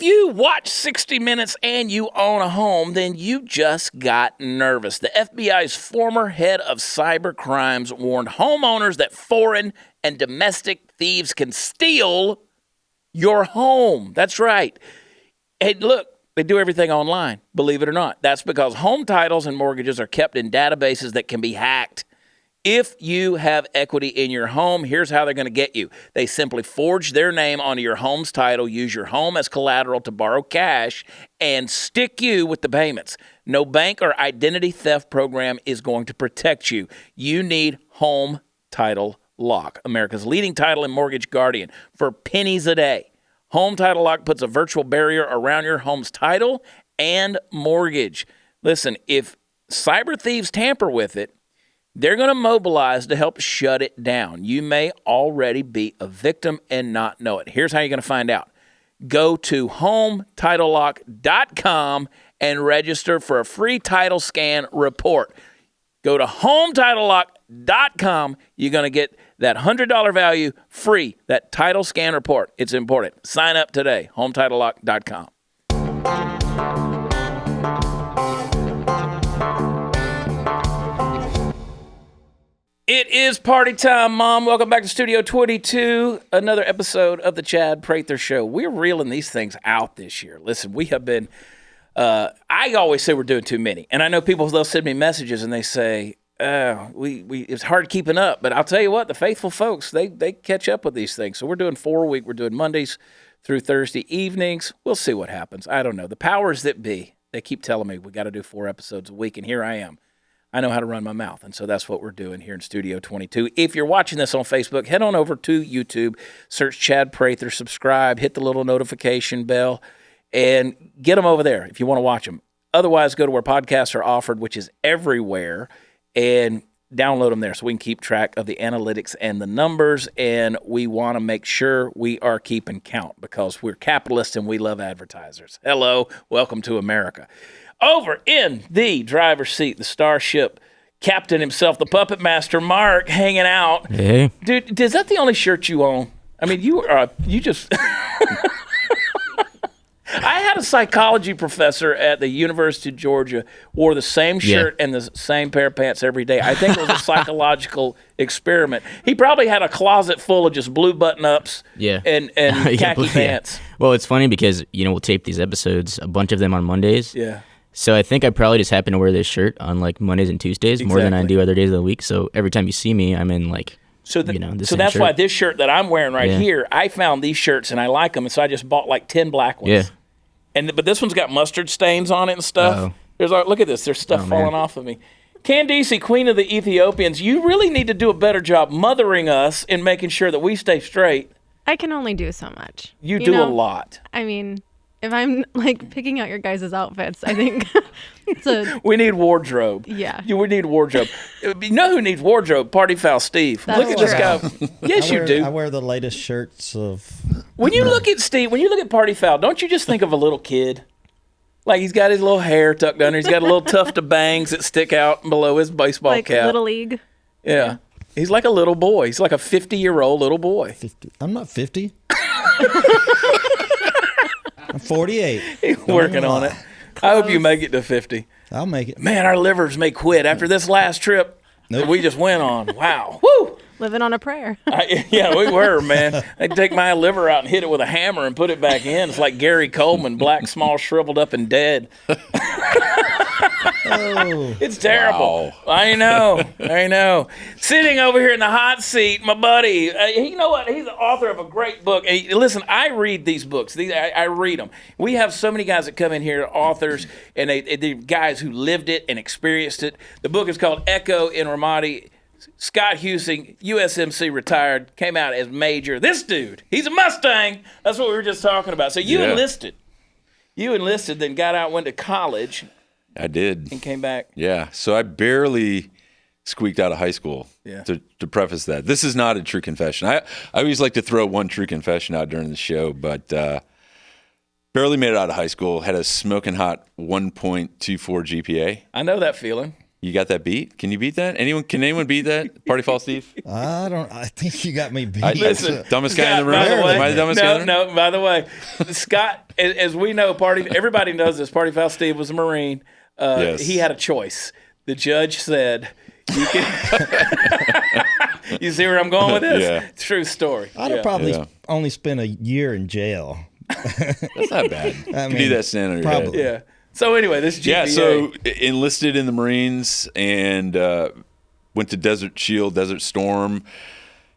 If you watch 60 Minutes and you own a home, then you just got nervous. The FBI's former head of cyber crimes warned homeowners that foreign and domestic thieves can steal your home. That's right. Hey, look, they do everything online, believe it or not. That's because home titles and mortgages are kept in databases that can be hacked. If you have equity in your home, here's how they're going to get you. They simply forge their name onto your home's title, use your home as collateral to borrow cash, and stick you with the payments. No bank or identity theft program is going to protect you. You need Home Title Lock, America's leading title and mortgage guardian, for pennies a day. Home Title Lock puts a virtual barrier around your home's title and mortgage. Listen, if cyber thieves tamper with it, they're going to mobilize to help shut it down. You may already be a victim and not know it. Here's how you're going to find out. Go to HomeTitleLock.com and register for a free title scan report. Go to HomeTitleLock.com. You're going to get that $100 value free, that title scan report. It's important. Sign up today, HomeTitleLock.com. It is party time, Mom. Welcome back to Studio 22, another episode of the Chad Prather Show. We're reeling these things out this year. Listen, we have been, I always say we're doing too many. And I know people, they'll send me messages and they say, it's hard keeping up. But I'll tell you what, the faithful folks, they catch up with these things. So we're doing 4 a week. We're doing Mondays through Thursday evenings. We'll see what happens. I don't know. The powers that be, they keep telling me we got to do 4 episodes a week. And here I am. I know how to run my mouth, and so that's what we're doing here in Studio 22. If you're watching this on Facebook, head on over to YouTube, search Chad Prather, subscribe, hit the little notification bell, and get them over there if you want to watch them. Otherwise, go to where podcasts are offered, which is everywhere, and download them there so we can keep track of the analytics and the numbers, and we want to make sure we are keeping count because we're capitalists and we love advertisers. Hello, welcome to America. Over in the driver's seat, the Starship captain himself, the puppet master, Mark, hanging out. Hey. Dude, is that the only shirt you own? I mean, you just... I had a psychology professor at the University of Georgia wore the same shirt and the same pair of pants every day. I think it was a psychological experiment. He probably had a closet full of just blue button-ups and khaki pants. Well, it's funny because, we'll tape these episodes, a bunch of them on Mondays. Yeah. So I think I probably just happen to wear this shirt on like Mondays and Tuesdays more than I do other days of the week. So every time you see me, I'm in like, so the so that's shirt. why this shirt that I'm wearing here, I found these shirts and I like them, and so I just bought like 10 black ones. Yeah. But this one's got mustard stains on it and stuff. Uh-oh. Look at this. There's stuff falling off of me. Candice, Queen of the Ethiopians, you really need to do a better job mothering us and making sure that we stay straight. I can only do so much. You do a lot. I mean, if I'm like picking out your guys' outfits, I think we need wardrobe. Yeah. We need wardrobe. You know who needs wardrobe? Party Foul Steve. That's look at this guy. Yes, you do. I wear the latest shirts of... When you look at Steve, when you look at Party Foul, don't you just think of a little kid? Like he's got his little hair tucked under. He's got a little tuft of bangs that stick out below his baseball like cap. Little League. Yeah. He's like a little boy. He's like a 50-year-old little boy. 50. I'm not 50. I'm 48. He's working on it. I hope you make it to 50. I'll make it. Man, our livers may quit after this last trip that we just went on. Wow. Woo! Living on a prayer. Yeah, we were, man. They'd take my liver out and hit it with a hammer and put it back in. It's like Gary Coleman, black, small, shriveled up, and dead. It's terrible. Wow. I know. Sitting over here in the hot seat, my buddy. You know what? He's the author of a great book. Listen, I read these books. I read them. We have so many guys that come in here, authors, and they're guys who lived it and experienced it. The book is called Echo in Ramadi. Scott Huesing, USMC retired, came out as Major. This dude, he's a Mustang. That's what we were just talking about. So you enlisted. You enlisted, then got out, went to college. I did. And came back. Yeah. So I barely squeaked out of high school. Yeah. To preface that, this is not a true confession. I always like to throw one true confession out during the show, but barely made it out of high school. Had a smoking hot 1.24 GPA. I know that feeling. You got that beat? Can you beat that? Can anyone beat that? Party Foul Steve? I think you got me beat. Listen, Dumbest guy in the Scott, room? by the way, Am I the dumbest guy in the room? No, by the way, Scott, as we know, everybody knows this. Party Foul Steve was a Marine. Yes. He had a choice. The judge said, "You can." You see where I'm going with this? Yeah. True story. I'd have probably only spent a year in jail. That's not bad. You I can do mean, that standing on your probably. head. Yeah. So anyway, this GPA. Yeah, so enlisted in the Marines and went to Desert Shield, Desert Storm,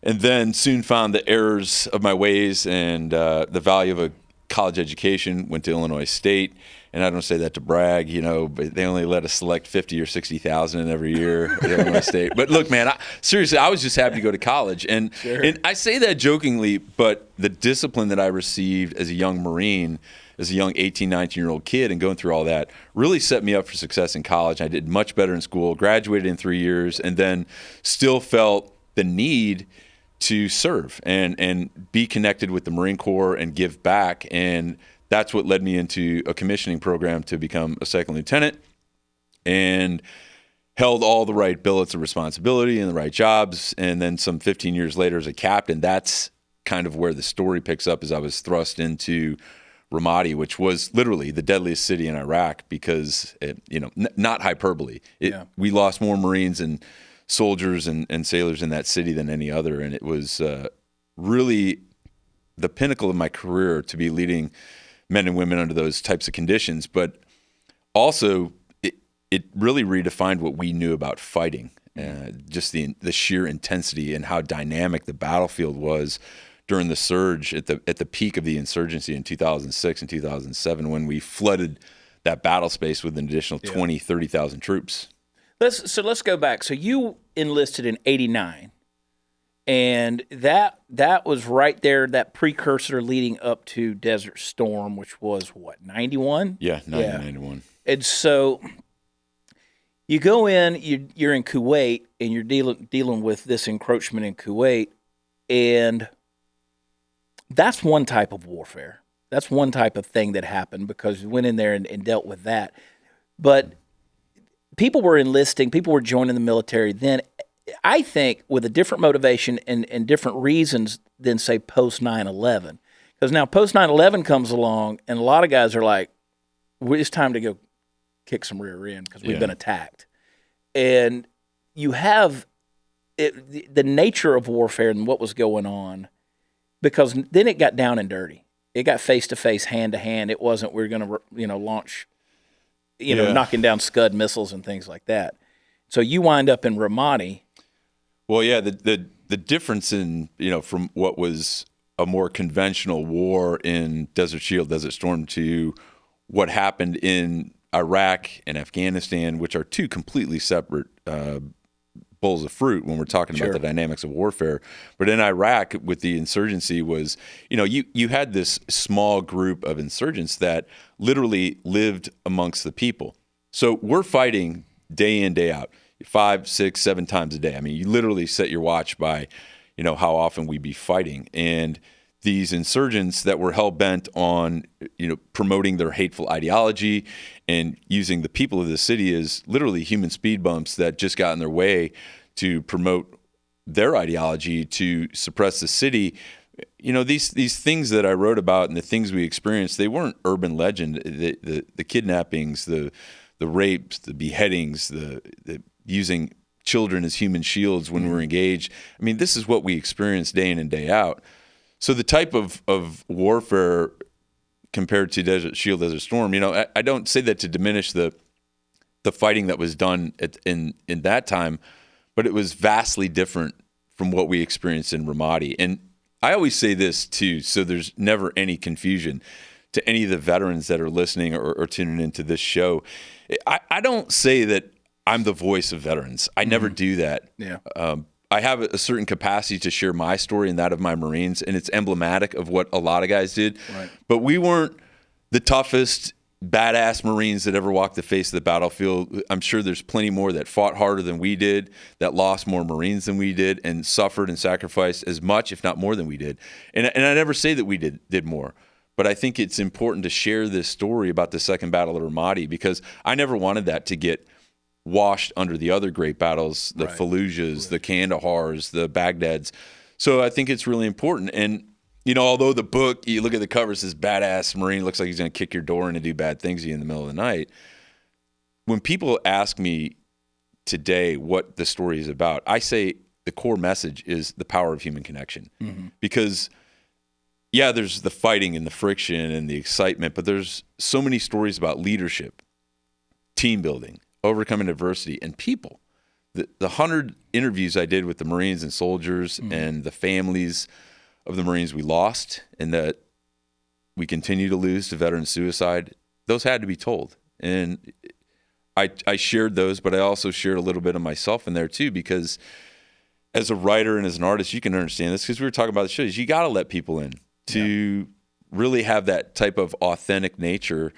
and then soon found the errors of my ways and the value of a college education. Went to Illinois State, and I don't say that to brag, but they only let us select 50 or 60,000 in every year at Illinois State. But look, man, seriously, I was just happy to go to college, and I say that jokingly, but the discipline that I received as a young Marine, as a young 18, 19-year-old kid, and going through all that really set me up for success in college. I did much better in school, graduated in 3 years, and then still felt the need to serve and be connected with the Marine Corps and give back. And that's what led me into a commissioning program to become a second lieutenant, and held all the right billets of responsibility and the right jobs. And then some 15 years later as a captain, that's kind of where the story picks up, as I was thrust into Ramadi, which was literally the deadliest city in Iraq because, not hyperbole. We lost more Marines and soldiers and sailors in that city than any other. And it was really the pinnacle of my career to be leading men and women under those types of conditions. But also, it really redefined what we knew about fighting, just the sheer intensity and how dynamic the battlefield was during the surge at the peak of the insurgency in 2006 and 2007, when we flooded that battle space with an additional 20, 30,000 troops. Let's go back. So you enlisted in '89, and that was right there, that precursor leading up to Desert Storm, which was what, 91? Yeah, 91. And so you go in, you're in Kuwait, and you're dealing with this encroachment in Kuwait, and that's one type of warfare. That's one type of thing that happened because we went in there and dealt with that. But people were enlisting, people were joining the military then, I think, with a different motivation and different reasons than, say, post 9/11. Because now post 9/11 comes along, and a lot of guys are like, it's time to go kick some rear end because we've been attacked. And you have the nature of warfare and what was going on, because then it got down and dirty. It got face-to-face, hand-to-hand. It wasn't we're going to, launch, knocking down Scud missiles and things like that. So you wind up in Ramadi. Well, yeah, the difference in, from what was a more conventional war in Desert Shield, Desert Storm, to what happened in Iraq and Afghanistan, which are two completely separate bowls of fruit when we're talking about the dynamics of warfare. But in Iraq, with the insurgency, was, you had this small group of insurgents that literally lived amongst the people. So we're fighting day in, day out, 5, 6, 7 times a day. I mean, you literally set your watch by, how often we'd be fighting. And these insurgents that were hell-bent on, promoting their hateful ideology and using the people of the city as literally human speed bumps that just got in their way to promote their ideology to suppress the city. These things that I wrote about and the things we experienced, they weren't urban legend. The kidnappings, the rapes, the beheadings, the using children as human shields when we're engaged. I mean, this is what we experience day in and day out. So the type of warfare compared to Desert Shield, Desert Storm, I don't say that to diminish the fighting that was done in that time, but it was vastly different from what we experienced in Ramadi. And I always say this too, so there's never any confusion to any of the veterans that are listening or tuning into this show. I don't say that I'm the voice of veterans. I never do that. Yeah. I have a certain capacity to share my story and that of my Marines, and it's emblematic of what a lot of guys did. Right. But we weren't the toughest, badass Marines that ever walked the face of the battlefield. I'm sure there's plenty more that fought harder than we did, that lost more Marines than we did, and suffered and sacrificed as much, if not more, than we did. And I never say that we did more. But I think it's important to share this story about the Second Battle of Ramadi, because I never wanted that to get washed under the other great battles, the Fallujahs, the Kandahars, the Baghdad's. So I think it's really important. And, although the book, you look at the cover, it says badass Marine, looks like he's going to kick your door in and do bad things to you in the middle of the night. When people ask me today what the story is about, I say the core message is the power of human connection. Because, there's the fighting and the friction and the excitement, but there's so many stories about leadership, team building, overcoming adversity, and people. The 100 interviews I did with the Marines and soldiers and the families of the Marines we lost and that we continue to lose to veteran suicide, those had to be told. And I shared those, but I also shared a little bit of myself in there too, because as a writer and as an artist, you can understand this because we were talking about the shows. You got to let people in to really have that type of authentic nature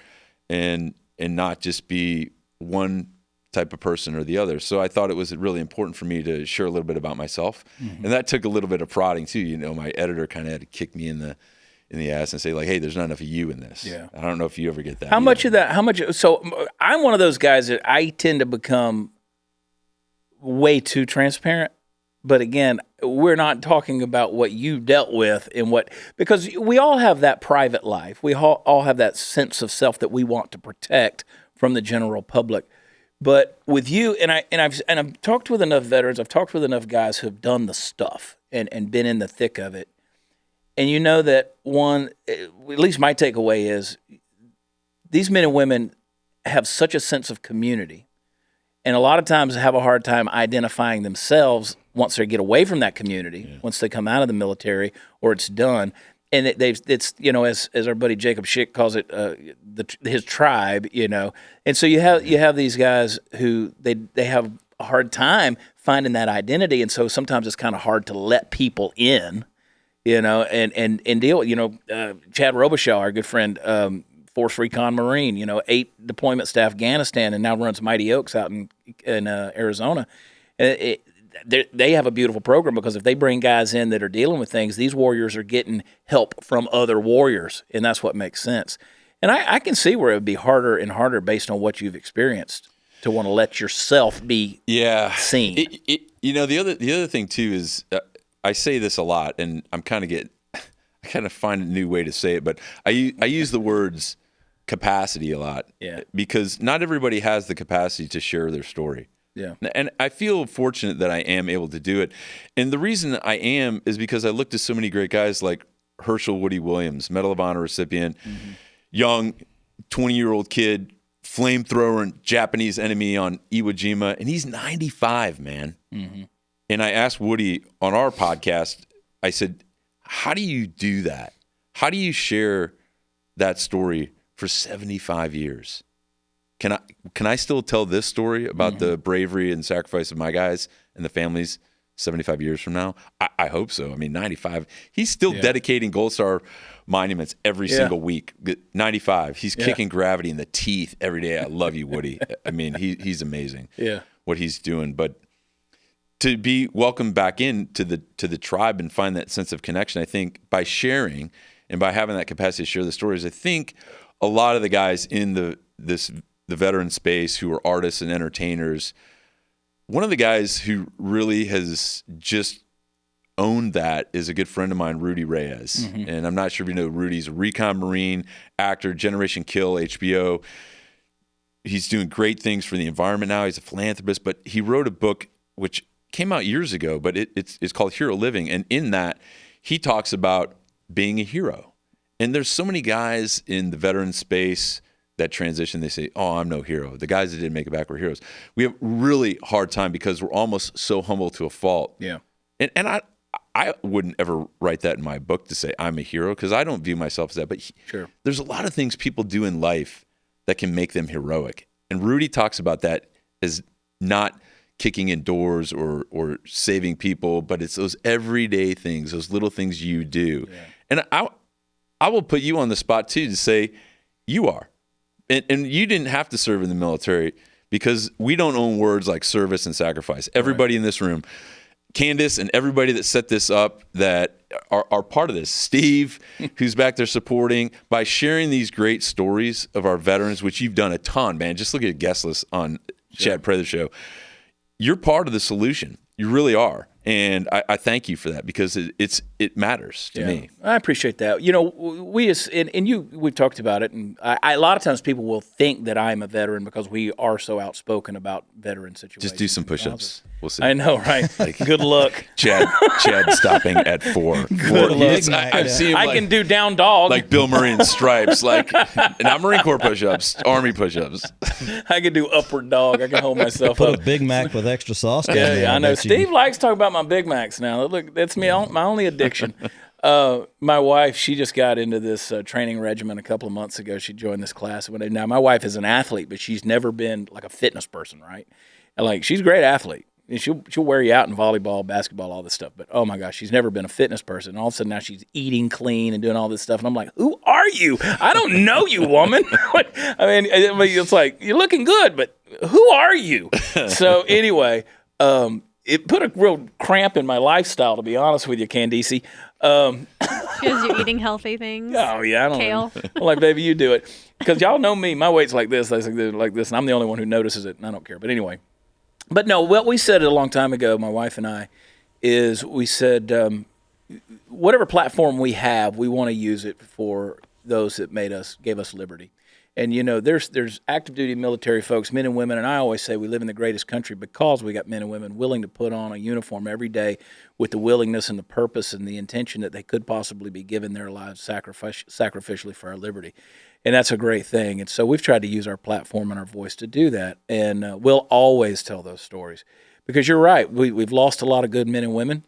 and not just be one type of person or the other. So I thought it was really important for me to share a little bit about myself. And that took a little bit of prodding too. My editor kind of had to kick me in the ass and say like, hey, there's not enough of you in this. I don't know if you ever get that. How much of that, so I'm one of those guys that I tend to become way too transparent. But again, we're not talking about what you dealt with because we all have that private life. We all have that sense of self that we want to protect from the general public. But with you, and I've talked with enough veterans, I've talked with enough guys who have done the stuff and been in the thick of it. And you know that at least my takeaway is these men and women have such a sense of community and a lot of times have a hard time identifying themselves once they get away from that community, once they come out of the military or it's done. And it's as our buddy Jacob Schick calls it, his tribe, And so you have these guys who they have a hard time finding that identity, and so sometimes it's kind of hard to let people in, and deal. Chad Robichaud, our good friend, Force Recon Marine, 8 deployments to Afghanistan, and now runs Mighty Oaks out in Arizona. They have a beautiful program because if they bring guys in that are dealing with things, these warriors are getting help from other warriors, and that's what makes sense. And I can see where it would be harder and harder based on what you've experienced to want to let yourself be seen. The other thing too is I say this a lot, and I kind of find a new way to say it, but I use the words capacity a lot, because not everybody has the capacity to share their story. And I feel fortunate that I am able to do it. And the reason I am is because I looked at so many great guys like Herschel Woody Williams, Medal of Honor recipient, young 20-year-old kid, flamethrower and Japanese enemy on Iwo Jima, and he's 95, man. And I asked Woody on our podcast, I said, how do you do that? How do you share that story for 75 years? Can I still tell this story about the bravery and sacrifice of my guys and the families 75 years from now? I hope so. I mean, 95, he's still dedicating Gold Star monuments every single week. 95, he's kicking gravity in the teeth every day. I love you, Woody. I mean, he's amazing. What he's doing. But to be welcomed back in to the tribe and find that sense of connection, I think by sharing and by having that capacity to share the stories, I think a lot of the guys in the veteran space who are artists and entertainers, one of the guys who really has just owned that is a good friend of mine, Rudy Reyes. And I'm not sure if you know Rudy's a recon Marine, actor, Generation Kill, HBO. He's doing great things for the environment now. He's a philanthropist, but he wrote a book which came out years ago, but it's called Hero Living. And in that, he talks about being a hero. And there's so many guys in the veteran space that transition, they say, oh, I'm no hero. The guys that didn't make it back were heroes. We have really hard time because we're almost so humble to a fault. And I wouldn't ever write that in my book to say I'm a hero because I don't view myself as that. But there's a lot of things people do in life that can make them heroic. And Rudy talks about that as not kicking in doors or saving people, but it's those everyday things, those little things you do. And I will put you on the spot too to say you are. And you didn't have to serve in the military because we don't own words like service and sacrifice. Everybody in this room, Candace and everybody that set this up that are part of this, Steve, who's back there supporting, by sharing these great stories of our veterans, which you've done a ton, man. Just look at a guest list on Chad Prather Show. You're part of the solution. You really are. And I thank you for that because it matters to me. I appreciate that. We've talked about it, and a lot of times people will think that I'm a veteran because we are so outspoken about veteran situations. Just do some push-ups. We'll see. I know, right? Good luck. Chad stopping at 4. Good luck. I've seen him I can do down dog. like Bill Murray in Stripes, not Marine Corps push-ups, Army push-ups. I can do upward dog. I can hold myself Put up. a Big Mac with extra sauce down Yeah, there. I know. Steve likes talking about my Big Macs now. Look, that's my only addiction. My wife, she just got into this training regimen a couple of months ago. She joined this class. Now, my wife is an athlete, but she's never been like a fitness person, right? And she's a great athlete. And she'll wear you out in volleyball, basketball, all this stuff. But, oh, my gosh, she's never been a fitness person. And all of a sudden now she's eating clean and doing all this stuff. And I'm like, who are you? I don't know you, woman. I mean, it's like, you're looking good, but who are you? So, anyway, it put a real cramp in my lifestyle, to be honest with you, Candice. She has you eating healthy things. Oh, yeah. I don't Kale. know. I'm like, baby, you do it. Because y'all know me. My weight's like this, like this, and I'm the only one who notices it, and I don't care. But anyway. But no, what we said a long time ago, my wife and I, is we said whatever platform we have, we want to use it for those that gave us liberty. And, there's active duty military folks, men and women, and I always say we live in the greatest country because we got men and women willing to put on a uniform every day with the willingness and the purpose and the intention that they could possibly be giving their lives sacrificially for our liberty. And that's a great thing. And so we've tried to use our platform and our voice to do that. And we'll always tell those stories because you're right. We've lost a lot of good men and women.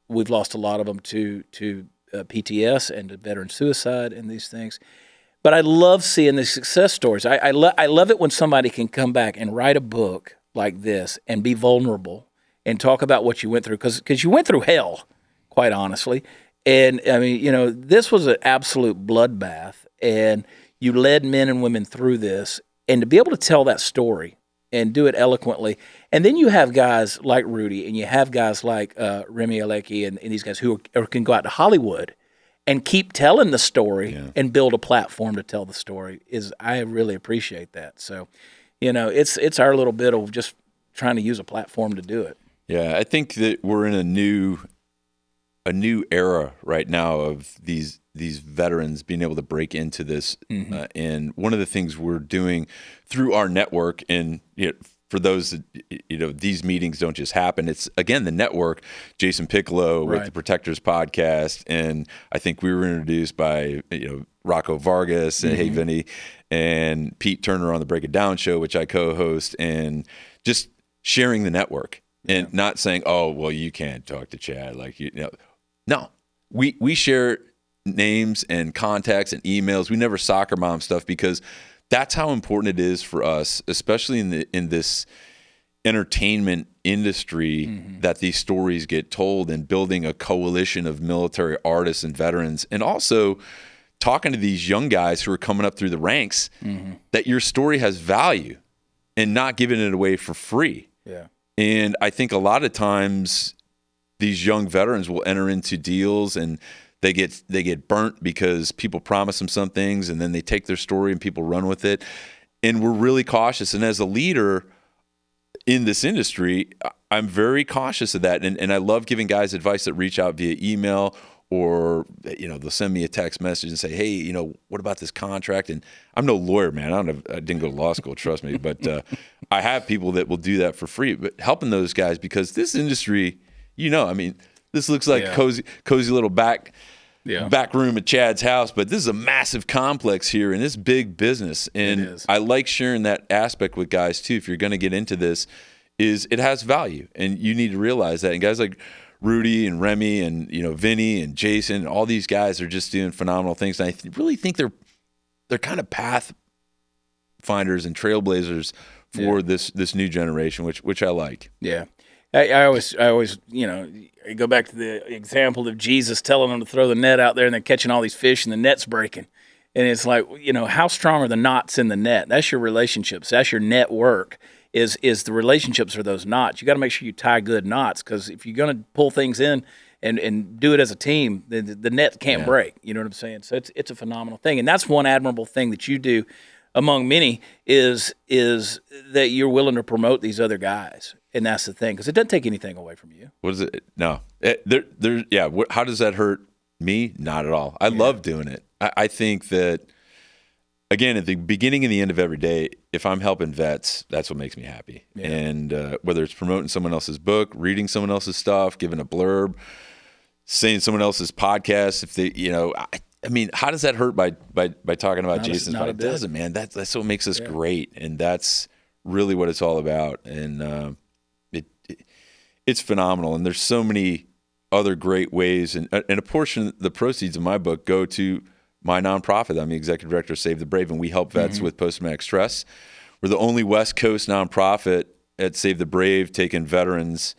We've lost a lot of them to PTS and to veteran suicide and these things. But I love seeing the success stories. I love it when somebody can come back and write a book like this and be vulnerable and talk about what you went through because you went through hell, quite honestly. And, I mean, this was an absolute bloodbath. And you led men and women through this. And to be able to tell that story and do it eloquently. And then you have guys like Rudy and you have guys like Remy Alecki and these guys who can go out to Hollywood and keep telling the story and build a platform to tell the story. I really appreciate that. So, it's our little bit of just trying to use a platform to do it. Yeah, I think that we're in a new era right now of these veterans being able to break into this. And one of the things we're doing through our network, and for those that, these meetings don't just happen. It's, again, the network, Jason Piccolo with the Protectors podcast. And I think we were introduced by, Rocco Vargas and Hey Vinny and Pete Turner on the Break It Down show, which I co-host, and just sharing the network and not saying, oh, well, you can't talk to Chad. No, we share names and contacts and emails. We never soccer mom stuff because that's how important it is for us, especially in this entertainment industry, that these stories get told, and building a coalition of military artists and veterans, and also talking to these young guys who are coming up through the ranks, that your story has value and not giving it away for free. Yeah. And I think a lot of times these young veterans will enter into deals and they get burnt because people promise them some things and then they take their story and people run with it. And we're really cautious. And as a leader in this industry, I'm very cautious of that. And I love giving guys advice that reach out via email, or they'll send me a text message and say, hey, what about this contract? And I'm no lawyer, man. I didn't go to law school, trust me. But I have people that will do that for free. But helping those guys, because this industry, this looks like cozy little back room at Chad's house, but this is a massive complex here, and it's big business. And I like sharing that aspect with guys too. If you're going to get into this, it has value, and you need to realize that. And guys like Rudy and Remy and Vinny and Jason, and all these guys are just doing phenomenal things. And I really think they're kind of path finders and trailblazers for this new generation, which I like. Yeah. I always, I go back to the example of Jesus telling them to throw the net out there and they're catching all these fish and the net's breaking. And it's like, how strong are the knots in the net? That's your relationships. That's your network is the relationships are those knots. You got to make sure you tie good knots, because if you're going to pull things in and do it as a team, the net can't break. You know what I'm saying? So it's a phenomenal thing. And that's one admirable thing that you do among many, is that you're willing to promote these other guys, and that's the thing, because it doesn't take anything away from you. What is it? No. How does that hurt me? Not at all. I love doing it. I think that, again, at the beginning and the end of every day, if I'm helping vets, that's what makes me happy. Yeah. And whether it's promoting someone else's book, reading someone else's stuff, giving a blurb, saying someone else's podcast, if they, I mean, how does that hurt by talking about Jason's podcast? It doesn't, man. That's what makes us great, and that's really what it's all about. And it's phenomenal. And there's so many other great ways, and a portion of the proceeds of my book go to my nonprofit. I'm the executive director of Save the Brave, and we help vets with post-traumatic stress. We're the only West Coast nonprofit at Save the Brave taking veterans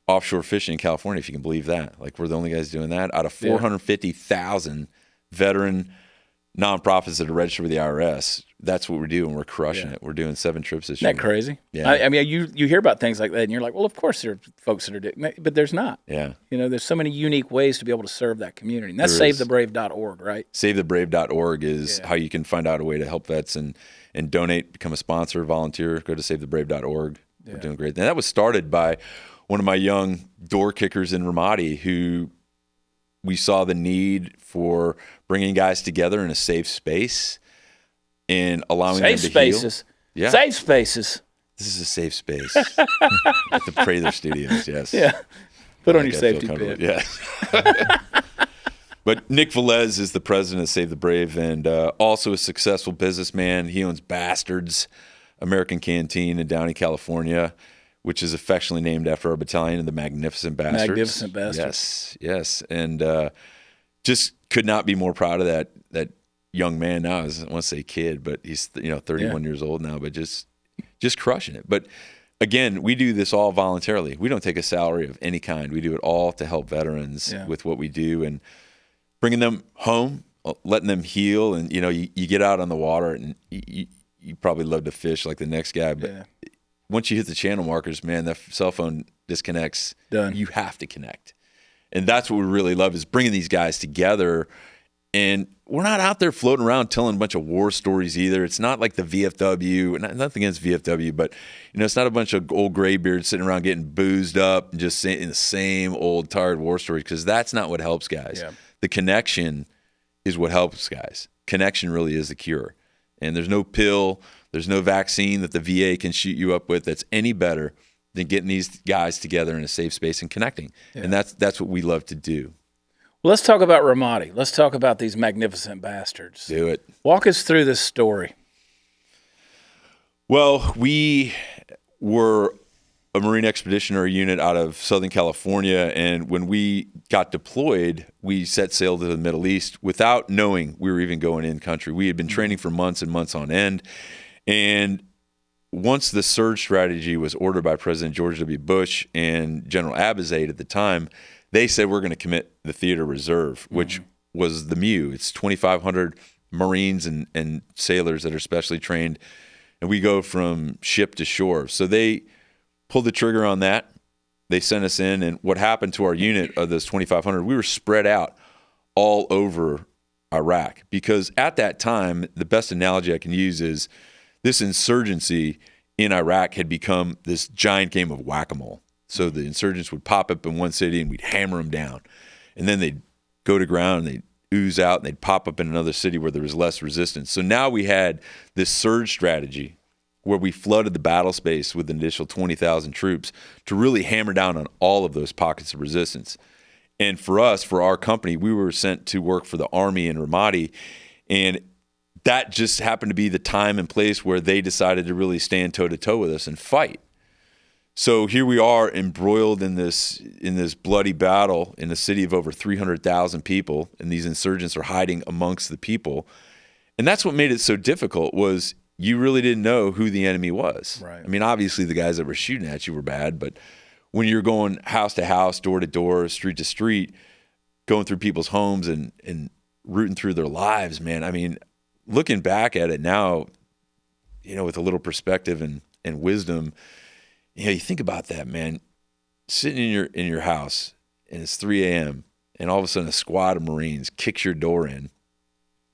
offshore fishing in California, if you can believe that. Like, we're the only guys doing that out of 450,000 veteran nonprofits that are registered with the IRS. That's what we're doing. We're crushing it. We're doing 7 trips this year. Isn't that crazy? Yeah. I mean, you hear about things like that, and you're like, well, of course there are folks that are doing it, but there's not. Yeah. There's so many unique ways to be able to serve that community. And that's savethebrave.org, right? Savethebrave.org is how you can find out a way to help vets and donate, become a sponsor, volunteer. Go to savethebrave.org. We're doing great. And that was started by one of my young door kickers in Ramadi, who we saw the need for bringing guys together in a safe space and allowing them to heal. Yeah. Safe spaces. This is a safe space at the Prather Studios, yes. Yeah. Put on your safety pin. Yeah. But Nick Velez is the president of Save the Brave, and also a successful businessman. He owns Bastards American Canteen in Downey, California, which is affectionately named after our battalion of the Magnificent Bastards. Magnificent Bastards. Yes. And just could not be more proud of that young man now. I don't want to say kid, but he's 31 years old now, but just crushing it. But again, we do this all voluntarily. We don't take a salary of any kind. We do it all to help veterans with what we do, and bringing them home, letting them heal. And you get out on the water, and you probably love to fish like the next guy, but once you hit the channel markers, man, that cell phone disconnects. Done. You have to connect. And that's what we really love, is bringing these guys together. And we're not out there floating around telling a bunch of war stories either. It's not like the VFW, nothing against VFW, but it's not a bunch of old graybeards sitting around getting boozed up and just saying the same old tired war stories, because that's not what helps guys. Yeah. The connection is what helps guys. Connection really is the cure. And there's no pill, there's no vaccine that the VA can shoot you up with that's any better than getting these guys together in a safe space and connecting. Yeah. And that's what we love to do. Well, let's talk about Ramadi. Let's talk about these magnificent bastards. Do it. Walk us through this story. Well, we were a Marine Expeditionary Unit out of Southern California, and when we got deployed, we set sail to the Middle East without knowing we were even going in country. We had been training for months and months on end, and once the surge strategy was ordered by President George W. Bush and General Abizaid at the time, they said we're going to commit the Theater Reserve, which was the MEU. It's 2,500 Marines and sailors that are specially trained, and we go from ship to shore. So they pulled the trigger on that. They sent us in, and what happened to our unit of those 2,500, we were spread out all over Iraq, because at that time, the best analogy I can use is this insurgency in Iraq had become this giant game of whack-a-mole. So the insurgents would pop up in one city, and we'd hammer them down. And then they'd go to ground, and they'd ooze out, and they'd pop up in another city where there was less resistance. So now we had this surge strategy where we flooded the battle space with an additional 20,000 troops to really hammer down on all of those pockets of resistance. And for us, for our company, we were sent to work for the Army in Ramadi, and that just happened to be the time and place where they decided to really stand toe-to-toe with us and fight. So here we are, embroiled in this bloody battle in a city of over 300,000 people, and these insurgents are hiding amongst the people. And that's what made it so difficult, was you really didn't know who the enemy was. Right. I mean, obviously the guys that were shooting at you were bad, but when you're going house to house, door to door, street to street, going through people's homes and rooting through their lives, man, I mean, looking back at it now, with a little perspective and wisdom, you think about that, man, sitting in your house, and it's 3 a.m., and all of a sudden a squad of Marines kicks your door in,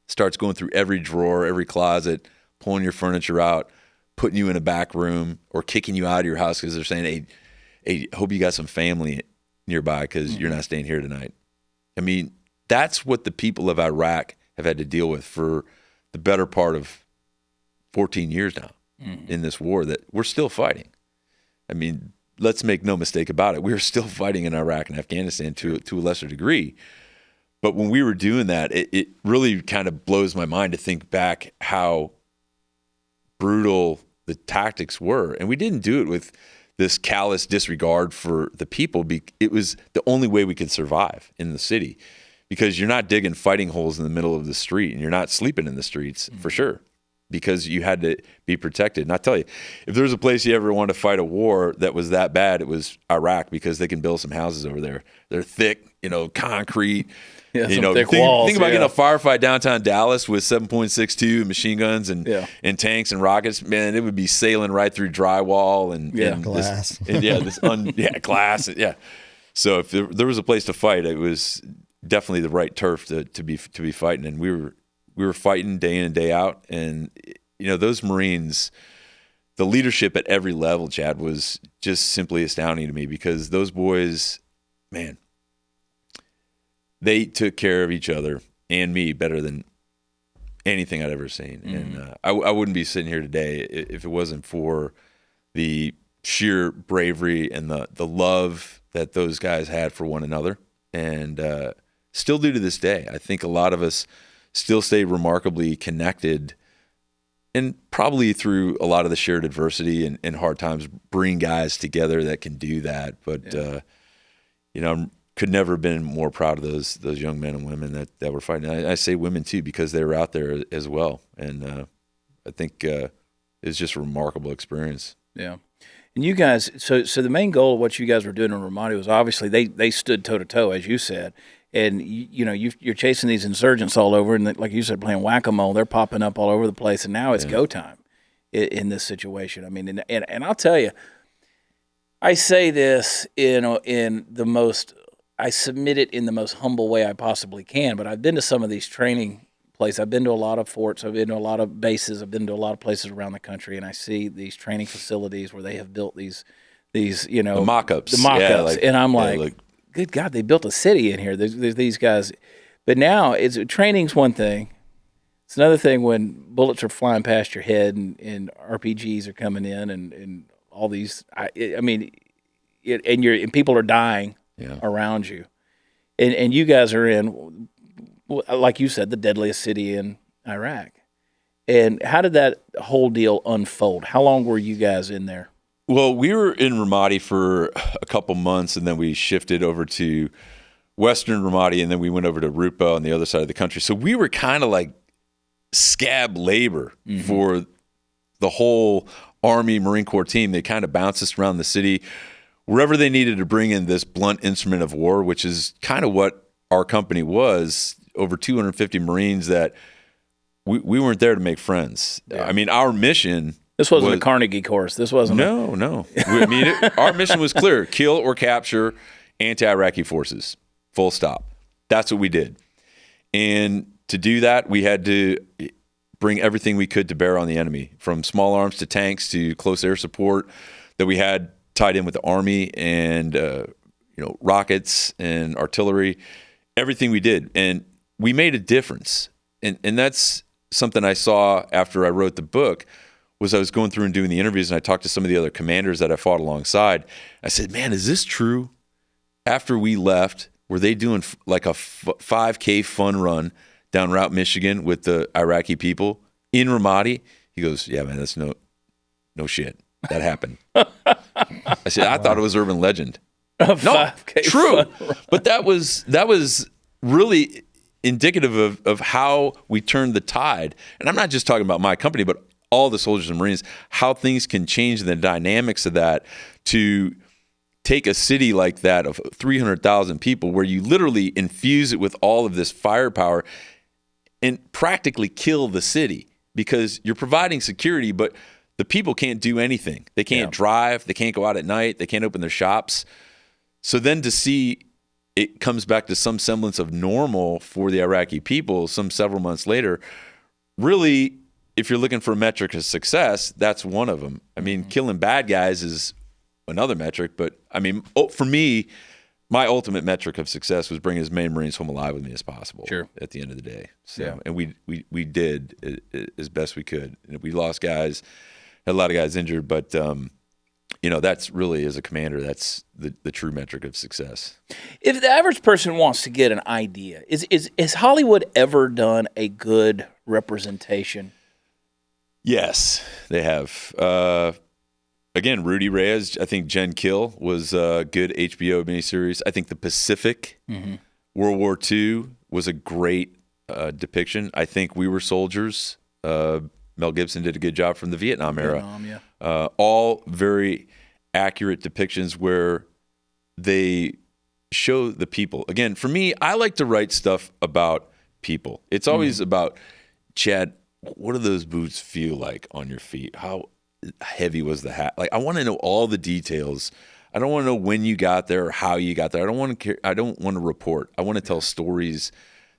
starts going through every drawer, every closet, pulling your furniture out, putting you in a back room, or kicking you out of your house because they're saying, hey, hope you got some family nearby because you're not staying here tonight. I mean, that's what the people of Iraq have had to deal with for the better part of 14 years now in this war that we're still fighting. I mean, let's make no mistake about it. We're still fighting in Iraq and Afghanistan to a lesser degree. But when we were doing that, it really kind of blows my mind to think back how brutal the tactics were. And we didn't do it with this callous disregard for the people. It was the only way we could survive in the city, because you're not digging fighting holes in the middle of the street, and you're not sleeping in the streets for sure, because you had to be protected. And I tell you, if there was a place you ever want to fight a war that was that bad, it was Iraq, because they can build some houses over there. They're thick, concrete. Yeah, thick walls. Think about getting a firefight downtown Dallas with 7.62 machine guns and tanks and rockets. Man, it would be sailing right through drywall and glass. Glass. Yeah. So if there was a place to fight, it was definitely the right turf to be fighting. And we were fighting day in and day out. And those Marines, the leadership at every level, Chad, was just simply astounding to me, because those boys, man, they took care of each other and me better than anything I'd ever seen. And I wouldn't be sitting here today if it wasn't for the sheer bravery and the love that those guys had for one another, and still do to this day. I think a lot of us still stay remarkably connected, and probably through a lot of the shared adversity and hard times bring guys together that can do that. But could never have been more proud of those young men and women that were fighting. I say women too, because they were out there as well. And I think it's just a remarkable experience. Yeah. And you guys, so the main goal of what you guys were doing in Ramadi was obviously they stood toe to toe, as you said. And you're chasing these insurgents all over, and like you said, playing whack-a-mole. They're popping up all over the place, and now it's go time in this situation. I mean, and I'll tell you, I say this I submit it in the most humble way I possibly can, but I've been to some of these training places. I've been to a lot of forts. I've been to a lot of bases. I've been to a lot of places around the country, and I see these training facilities where they have built these the mock-ups. The mock-ups. And I'm like, good God, they built a city in here. There's these guys. But now training's one thing. It's another thing when bullets are flying past your head and RPGs are coming in and all these. And people are dying around you, and you guys are in, like you said, the deadliest city in Iraq. And how did that whole deal unfold? How long were you guys in there? Well, we were in Ramadi for a couple months, and then we shifted over to Western Ramadi, and then we went over to Rupa on the other side of the country. So we were kind of like scab labor for the whole Army Marine Corps team. They kind of bounced us around the city wherever they needed to bring in this blunt instrument of war, which is kind of what our company was. Over 250 Marines that we weren't there to make friends. Yeah. I mean, our mission... This wasn't a Carnegie course. This wasn't. No. Our mission was clear: kill or capture anti-Iraqi forces. Full stop. That's what we did. And to do that, we had to bring everything we could to bear on the enemy, from small arms to tanks to close air support that we had tied in with the Army, and rockets and artillery. Everything we did, and we made a difference. And that's something I saw after I wrote the book. Was I was going through and doing the interviews, and I talked to some of the other commanders that I fought alongside. I said, man, is this true? After we left, were they doing like a 5K fun run down Route Michigan with the Iraqi people in Ramadi? He goes, yeah, man, that's no shit. That happened. I said, I thought it was urban legend. No, 5K true. But that was really indicative of how we turned the tide. And I'm not just talking about my company, but all the soldiers and Marines, how things can change the dynamics of that to take a city like that of 300,000 people, where you literally infuse it with all of this firepower and practically kill the city, because you're providing security, but the people can't do anything. They can't drive. They can't go out at night. They can't open their shops. So then to see it comes back to some semblance of normal for the Iraqi people several months later, really if you're looking for a metric of success, that's one of them. I mean, killing bad guys is another metric, but I mean, for me, my ultimate metric of success was bringing as many Marines home alive with me as possible. Sure. At the end of the day, so Yeah. and we did as best we could. And we lost guys, had a lot of guys injured, but that's really, as a commander, that's the true metric of success. If the average person wants to get an idea, is Hollywood ever done a good representation? Yes, they have. Again, Rudy Reyes, I think Jen Kill was a good HBO miniseries. I think The Pacific, World War II, was a great depiction. I think We Were Soldiers, Mel Gibson did a good job from the Vietnam era. All very accurate depictions where they show the people. Again, for me, I like to write stuff about people. It's always about, Chad, what do those boots feel like on your feet? How heavy was the hat? Like, I want to know all the details. I don't want to know when you got there or how you got there. I don't want to report. I want to tell stories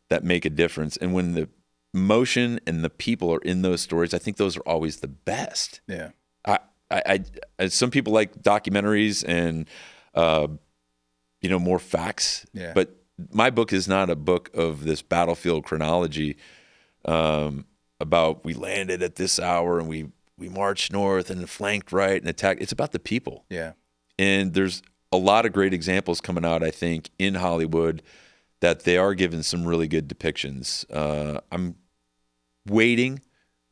that make a difference. And when the emotion and the people are in those stories, I think those are always the best. Yeah. I some people like documentaries and more facts. Yeah. But my book is not a book of this battlefield chronology about we landed at this hour and we marched north and flanked right and attacked. It's about the people. Yeah. And there's a lot of great examples coming out, I think, in Hollywood that they are given some really good depictions. I'm waiting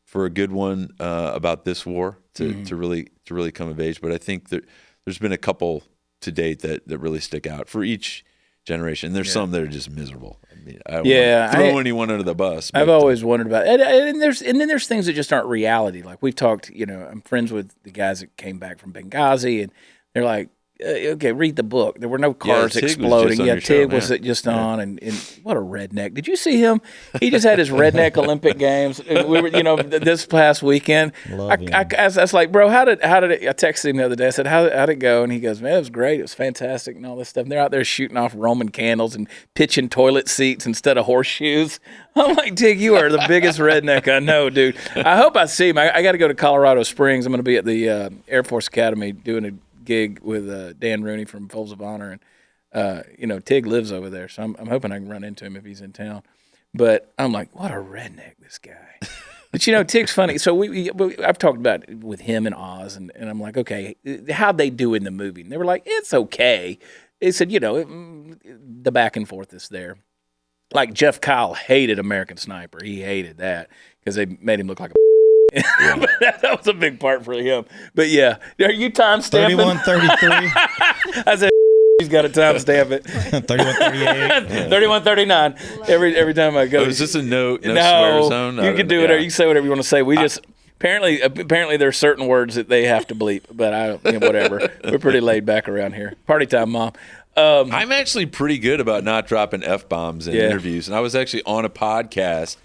for a good one about this war to really come of age. But I think there's been a couple to date that really stick out for each generation. There's some that are just miserable. I mean, I don't want to throw anyone under the bus. I've always wondered about it. And then there's things that just aren't reality. Like we've talked, I'm friends with the guys that came back from Benghazi, and they're like, okay, read the book. There were no cars exploding. Tig was just on, and what a redneck. Did you see him? He just had his redneck Olympic Games. We were, this past weekend. I was like, bro, how did it? I texted him the other day. I said, how'd it go? And he goes, man, it was great. It was fantastic and all this stuff. And they're out there shooting off Roman candles and pitching toilet seats instead of horseshoes. I'm like, Tig, you are the biggest redneck I know, dude. I hope I see him. I got to go to Colorado Springs. I'm going to be at the Air Force Academy doing a gig with Dan Rooney from Folds of Honor, and Tig lives over there, so I'm hoping I can run into him if he's in town. But I'm like, what a redneck this guy. But Tig's funny. So I've talked about it with him and Oz, and I'm like, okay, how'd they do in the movie? And they were like, it's okay. They said, the back and forth is there. Like Jeff Kyle hated American Sniper. He hated that because they made him look like a but that was a big part for him. But yeah, are you time stamping? 31:33. I said he's got to time stamp it. 31:38. 31:39. Every time I go. Is this a no No, swear zone? you can do it, or you can say whatever you want to say. We just apparently there's certain words that they have to bleep, but whatever. We're pretty laid back around here. Party time, Mom. I'm actually pretty good about not dropping F-bombs in interviews, and I was actually on a podcast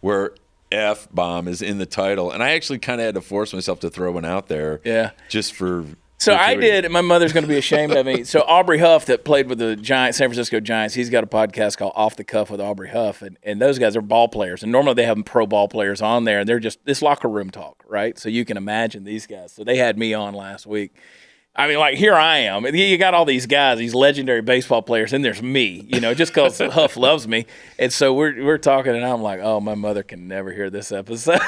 where F-bomb is in the title, and I actually kind of had to force myself to throw one out there. Yeah, just for. So I did, and my mother's going to be ashamed of me. So Aubrey Huff, that played with the San Francisco Giants, he's got a podcast called Off the Cuff with Aubrey Huff, and those guys are ball players, and normally they have pro ball players on there, and they're just this locker room talk, right? So you can imagine these guys. So they had me on last week. I mean, like, here I am. You got all these guys, these legendary baseball players, and there's me, just because Huff loves me. And so we're talking, and I'm like, oh, my mother can never hear this episode.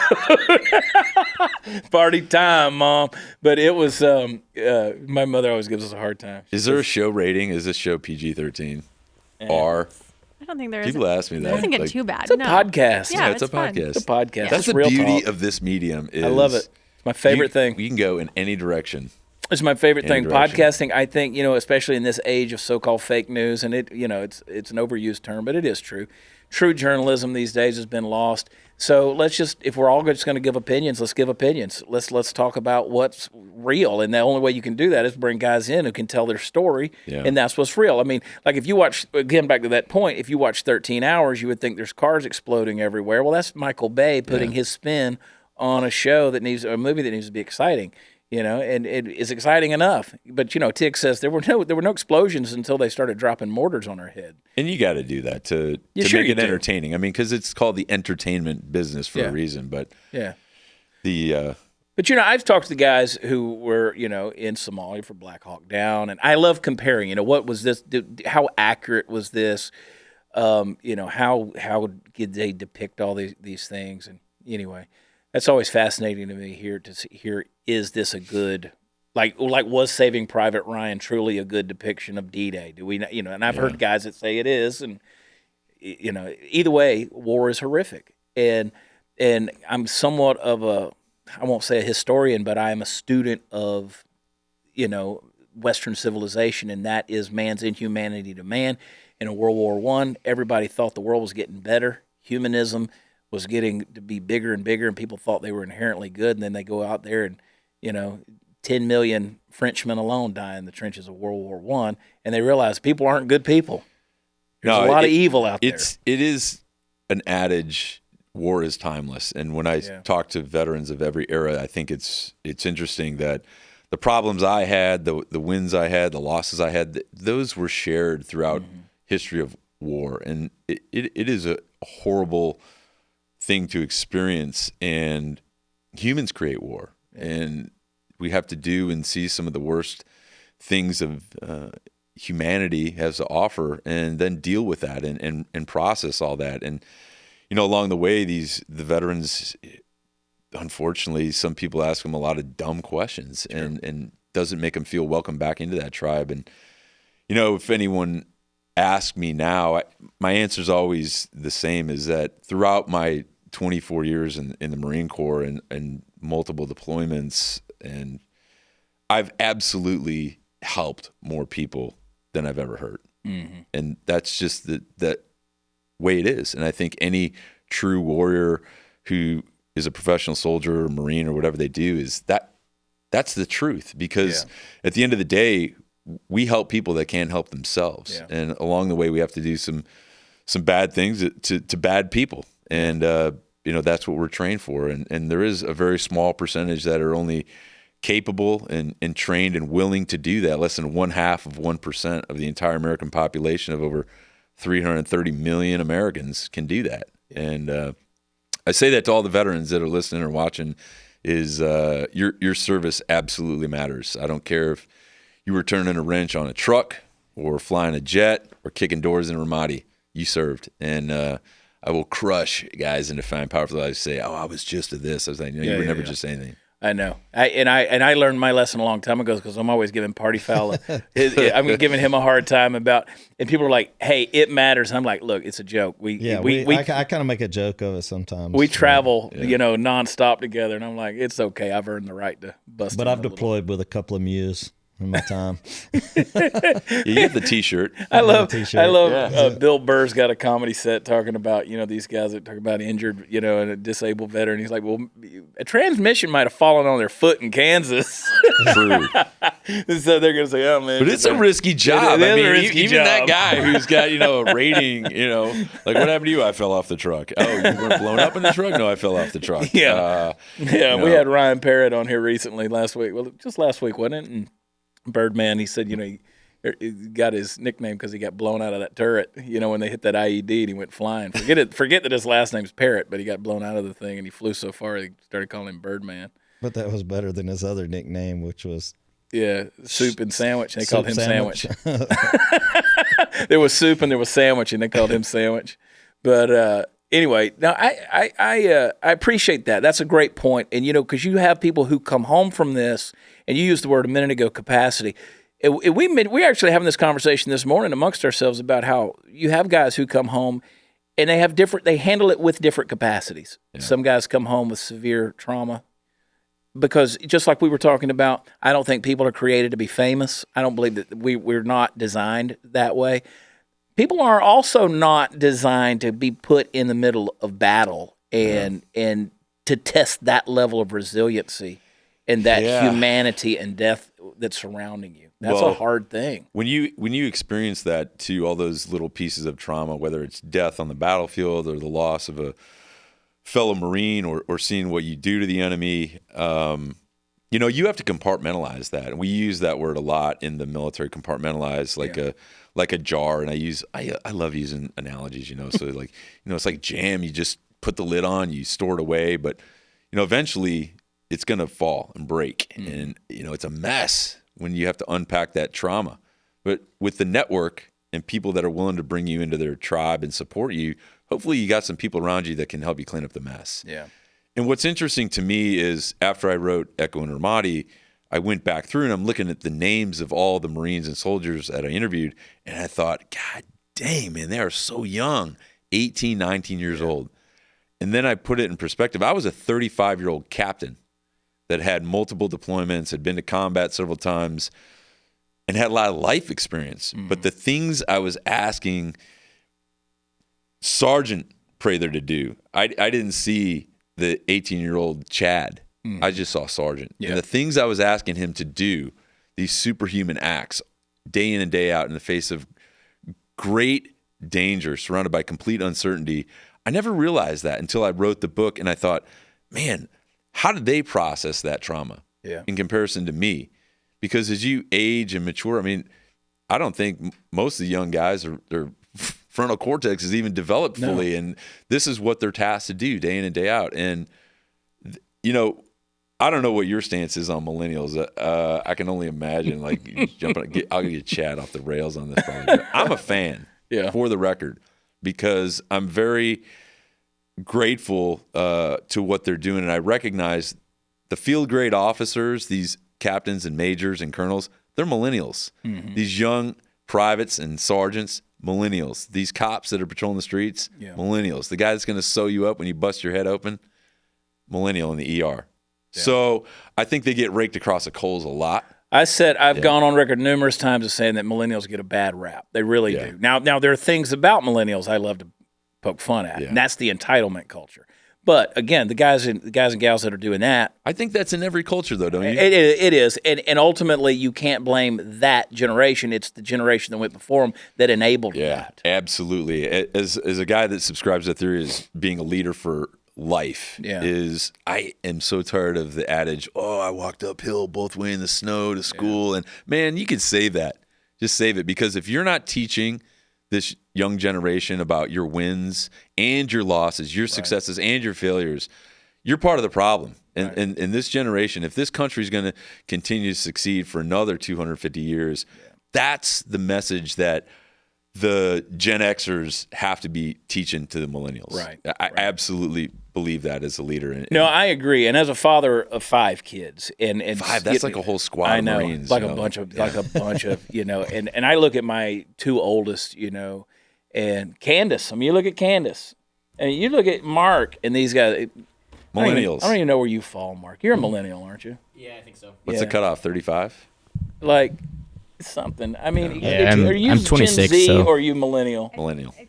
Party time, Mom. But it was, my mother always gives us a hard time. Is there a show rating? Is this show PG-13? R? I don't think there is. People ask me that. It doesn't get too bad. It's a podcast. Yeah, it's a podcast. It's a podcast. That's the beauty of this medium. I love it. It's my favorite thing. We can go in any direction. It's my favorite thing. Podcasting, I think, especially in this age of so-called fake news, and it's an overused term, but it is true. True journalism these days has been lost. So if we're all just going to give opinions, let's give opinions. Let's talk about what's real, and the only way you can do that is bring guys in who can tell their story, and that's what's real. I mean, like if you watch, again, back to that point, if you watch 13 Hours, you would think there's cars exploding everywhere. Well, that's Michael Bay putting his spin on a movie that needs to be exciting. And it is exciting enough. But, Tig says there were no explosions until they started dropping mortars on our head. And you got to do that to make it entertaining. I mean, because it's called the entertainment business for a reason. But But I've talked to the guys who were in Somalia for Black Hawk Down, and I love comparing. What was this? How accurate was this? How did they depict all these things? And anyway, that's always fascinating to me here to hear. Is this a good was Saving Private Ryan truly a good depiction of D-Day? Do we and I've heard guys that say it is, and either way, war is horrific, and I'm somewhat of I won't say a historian, but I am a student of Western civilization, and that is man's inhumanity to man. In World War I, everybody thought the world was getting better. Humanism was getting to be bigger and bigger, and people thought they were inherently good, and then they go out there and 10 million Frenchmen alone die in the trenches of World War I, and they realize people aren't good people. There's a lot of evil out there. It is an adage, war is timeless. And when I talk to veterans of every era, I think it's interesting that the problems I had, the wins I had, the losses I had, those were shared throughout history of war. And it is a horrible thing to experience. And humans create war. And we have to do and see some of the worst things of humanity has to offer, and then deal with that and process all that. And along the way, the veterans, unfortunately, some people ask them a lot of dumb questions, and doesn't make them feel welcome back into that tribe. And if anyone asks me now, my answer is always the same: is that throughout my 24 years in the Marine Corps and multiple deployments, and I've absolutely helped more people than I've ever hurt. Mm-hmm. And that's just that way it is. And I think any true warrior who is a professional soldier or Marine or whatever they do is that's the truth, because at the end of the day, we help people that can't help themselves. Yeah. And along the way, we have to do some bad things to bad people. And, that's what we're trained for. And there is a very small percentage that are only capable and trained and willing to do that. Less than 0.5% of the entire American population of over 330 million Americans can do that. And I say that to all the veterans that are listening or watching is your service absolutely matters. I don't care if you were turning a wrench on a truck or flying a jet or kicking doors in Ramadi. You served. And I will crush guys into fine, powerful lives say, "Oh, I was just of this." I was like, "No, you were never just anything." I know. I learned my lesson a long time ago, because I'm always giving Party Foul I'm giving him a hard time about, and people are like, "Hey, it matters." And I'm like, "Look, it's a joke." I kind of make a joke of it sometimes. We travel, nonstop together, and I'm like, "It's okay. I've earned the right to bust." But I've deployed with a couple of Mews in my time. You get the T-shirt. I love Bill Burr's got a comedy set talking about these guys that talk about injured and a disabled veteran. He's like, well, a transmission might have fallen on their foot in Kansas. True. So they're gonna say, oh man, but it's a risky job. Even job. That guy who's got a rating, like, what happened to you? I fell off the truck. Oh, you weren't blown up in the truck? No, I fell off the truck. Yeah, we had Ryan Parrott on here recently last week. Well, just last week, wasn't it? And Birdman, he said, he got his nickname because he got blown out of that turret, when they hit that IED and he went flying. Forget that his last name's Parrott, but he got blown out of the thing and he flew so far they started calling him Birdman. But that was better than his other nickname, which was... soup and sandwich. And they called him Sandwich. There was soup and there was sandwich, and they called him Sandwich. But anyway, now I appreciate that. That's a great point. And, because you have people who come home from this, and you used the word a minute ago, capacity. We actually having this conversation this morning amongst ourselves about how you have guys who come home and they handle it with different capacities. Yeah. Some guys come home with severe trauma because, just like we were talking about, I don't think people are created to be famous. I don't believe that we're not designed that way. People are also not designed to be put in the middle of battle and to test that level of resiliency and that humanity and death that's surrounding you. That's a hard thing. When you experience that to all those little pieces of trauma, whether it's death on the battlefield or the loss of a fellow Marine or seeing what you do to the enemy, you have to compartmentalize that. And we use that word a lot in the military, compartmentalize, like a jar. And I love using analogies, so like, it's like jam. You just put the lid on, you store it away. But, eventually it's going to fall and break. And, it's a mess when you have to unpack that trauma. But with the network and people that are willing to bring you into their tribe and support you, hopefully you got some people around you that can help you clean up the mess. Yeah. And what's interesting to me is after I wrote Echo and Ramadi, I went back through and I'm looking at the names of all the Marines and soldiers that I interviewed, and I thought, God dang, man, they are so young, 18, 19 years old. And then I put it in perspective. I was a 35-year-old captain that had multiple deployments, had been to combat several times, and had a lot of life experience. But the things I was asking Sergeant Prather to do, I didn't see the 18-year-old Chad. I just saw Sergeant. Yeah. And the things I was asking him to do, these superhuman acts, day in and day out in the face of great danger, surrounded by complete uncertainty, I never realized that until I wrote the book, and I thought, man, how did they process that trauma in comparison to me? Because as you age and mature, I mean, I don't think most of the young guys their frontal cortex is even developed fully, and this is what they're tasked to do day in and day out. And I don't know what your stance is on millennials. I can only imagine, like, I'll get Chad off the rails on this probably. But I'm a fan, for the record, because I'm very grateful to what they're doing, and I recognize the field grade officers, these captains and majors and colonels, they're millennials. These young privates and sergeants, millennials. These cops that are patrolling the streets, millennials. The guy that's going to sew you up when you bust your head open, millennial in the ER. So I think they get raked across the coals a lot. I've gone on record numerous times as saying that millennials get a bad rap. They really do. Now there are things about millennials I love to poke fun at, and that's the entitlement culture. But again, the guys and gals that are doing that, I think that's in every culture, though, don't you? It is, and ultimately you can't blame that generation. It's the generation that went before them that enabled that. Absolutely. As a guy that subscribes to that theory as being a leader for life, I am so tired of the adage, I walked uphill both way in the snow to school. And man, you could save that. Just save it, because if you're not teaching this young generation about your wins and your losses, your successes and your failures, you're part of the problem. And this generation, if this country is going to continue to succeed for another 250 years, that's the message that the Gen Xers have to be teaching to the millennials. Right. I absolutely believe that as a leader. No, I agree. And as a father of 5 kids, and 5, that's like a whole squad I know, of Marines. like a bunch of, and I look at my 2 oldest, and Candace. I mean, you look at Candace, and you look at Mark, and these guys. Millennials. I don't even know where you fall, Mark. You're a millennial, aren't you? Yeah, I think so. What's the cutoff? 35? Like something. I mean, Yeah, are you I'm 26, Gen Z so. or are you millennial? Millennial. I